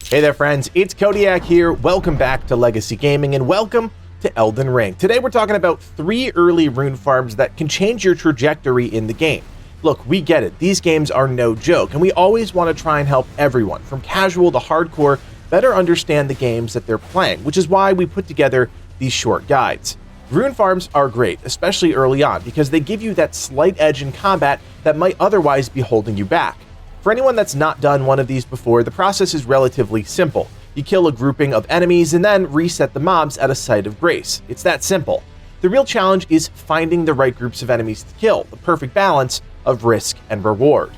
Hey there friends, it's Codiak here. Welcome back to Legacy Gaming and welcome to Elden Ring. Today we're talking about 3 early rune farms that can change your trajectory in the game. Look, we get it, these games are no joke, and we always want to try and help everyone, from casual to hardcore, better understand the games that they're playing, which is why we put together these short guides. Rune farms are great, especially early on, because they give you that slight edge in combat that might otherwise be holding you back. For anyone that's not done one of these before, the process is relatively simple. You kill a grouping of enemies and then reset the mobs at a site of grace. It's that simple. The real challenge is finding the right groups of enemies to kill, the perfect balance of risk and reward.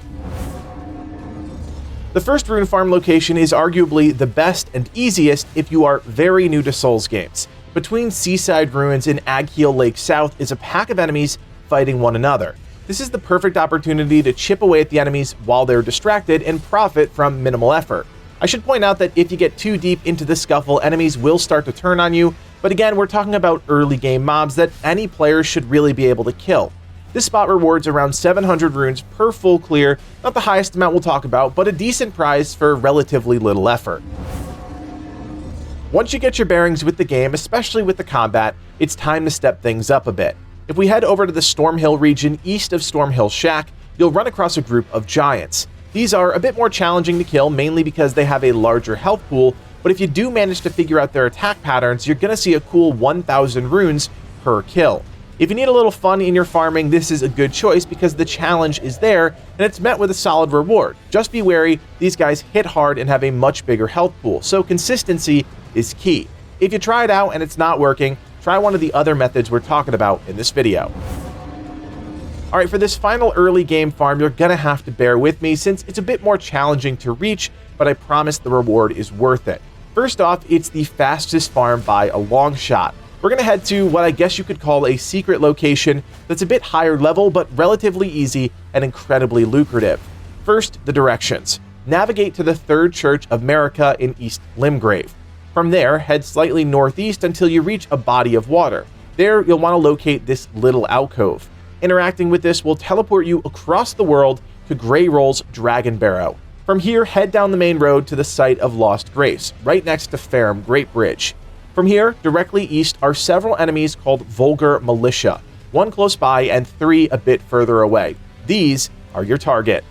The first rune farm location is arguably the best and easiest if you are very new to Souls games. Between Seaside Ruins and Agheel Lake South is a pack of enemies fighting one another. This is the perfect opportunity to chip away at the enemies while they're distracted and profit from minimal effort. I should point out that if you get too deep into the scuffle, enemies will start to turn on you, but again, we're talking about early game mobs that any player should really be able to kill. This spot rewards around 700 runes per full clear, not the highest amount we'll talk about, but a decent prize for relatively little effort. Once you get your bearings with the game, especially with the combat, it's time to step things up a bit. If we head over to the Stormhill region east of Stormhill Shack, you'll run across a group of giants. These are a bit more challenging to kill, mainly because they have a larger health pool, but if you do manage to figure out their attack patterns, you're going to see a cool 1,000 runes per kill. If you need a little fun in your farming, this is a good choice because the challenge is there, and it's met with a solid reward. Just be wary, these guys hit hard and have a much bigger health pool, so consistency is key. If you try it out and it's not working, try one of the other methods we're talking about in this video. Alright, for this final early game farm, you're gonna have to bear with me since it's a bit more challenging to reach, but I promise the reward is worth it. First off, it's the fastest farm by a long shot. We're gonna head to what I guess you could call a secret location that's a bit higher level, but relatively easy and incredibly lucrative. First, the directions. Navigate to the Third Church of Marika in East Limgrave. From there, head slightly northeast until you reach a body of water. There, you'll want to locate this little alcove. Interacting with this will teleport you across the world to Greyroll's Dragonbarrow. From here, head down the main road to the site of Lost Grace, right next to Ferrum Great Bridge. From here, directly east are several enemies called Vulgar Militia, 1 close by and 3 a bit further away. These are your target.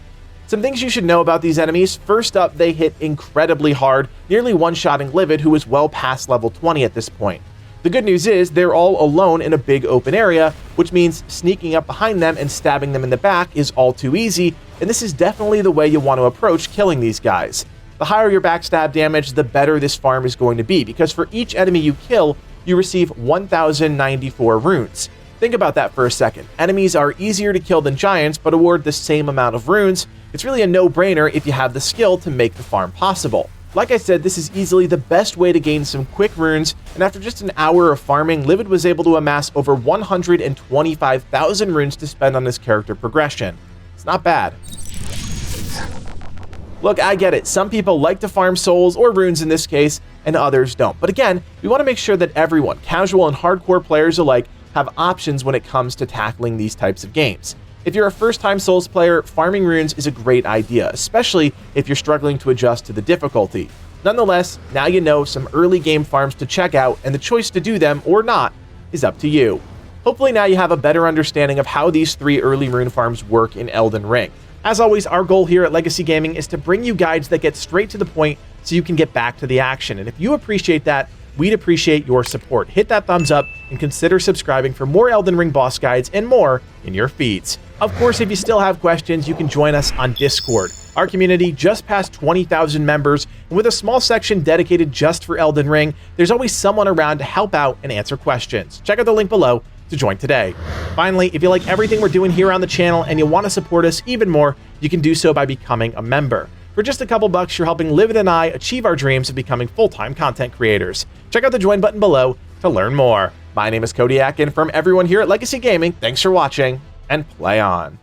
Some things you should know about these enemies. First up, they hit incredibly hard, nearly one-shotting Livid, who is well past level 20 at this point. The good news is they're all alone in a big open area, which means sneaking up behind them and stabbing them in the back is all too easy, and this is definitely the way you want to approach killing these guys. The higher your backstab damage, the better this farm is going to be, because for each enemy you kill, you receive 1,094 runes. Think about that for a second. Enemies are easier to kill than giants, but award the same amount of runes. It's really a no-brainer if you have the skill to make the farm possible. Like I said, this is easily the best way to gain some quick runes, and after just an hour of farming, Livid was able to amass over 125,000 runes to spend on his character progression. It's not bad. Look, I get it. Some people like to farm souls, or runes in this case, and others don't. But again, we want to make sure that everyone, casual and hardcore players alike, have options when it comes to tackling these types of games. If you're a first-time Souls player, farming runes is a great idea, especially if you're struggling to adjust to the difficulty. Nonetheless, now you know some early game farms to check out, and the choice to do them or not is up to you. Hopefully now you have a better understanding of how these 3 early rune farms work in Elden Ring. As always, our goal here at Legacy Gaming is to bring you guides that get straight to the point so you can get back to the action, and if you appreciate that, we'd appreciate your support. Hit that thumbs up and consider subscribing for more Elden Ring boss guides and more in your feeds. Of course, if you still have questions, you can join us on Discord. Our community just passed 20,000 members, and with a small section dedicated just for Elden Ring, there's always someone around to help out and answer questions. Check out the link below to join today. Finally, if you like everything we're doing here on the channel and you want to support us even more, you can do so by becoming a member. For just a couple bucks, you're helping Livid and I achieve our dreams of becoming full-time content creators. Check out the join button below to learn more. My name is Codiak, and from everyone here at Legacy Gaming, thanks for watching, and play on.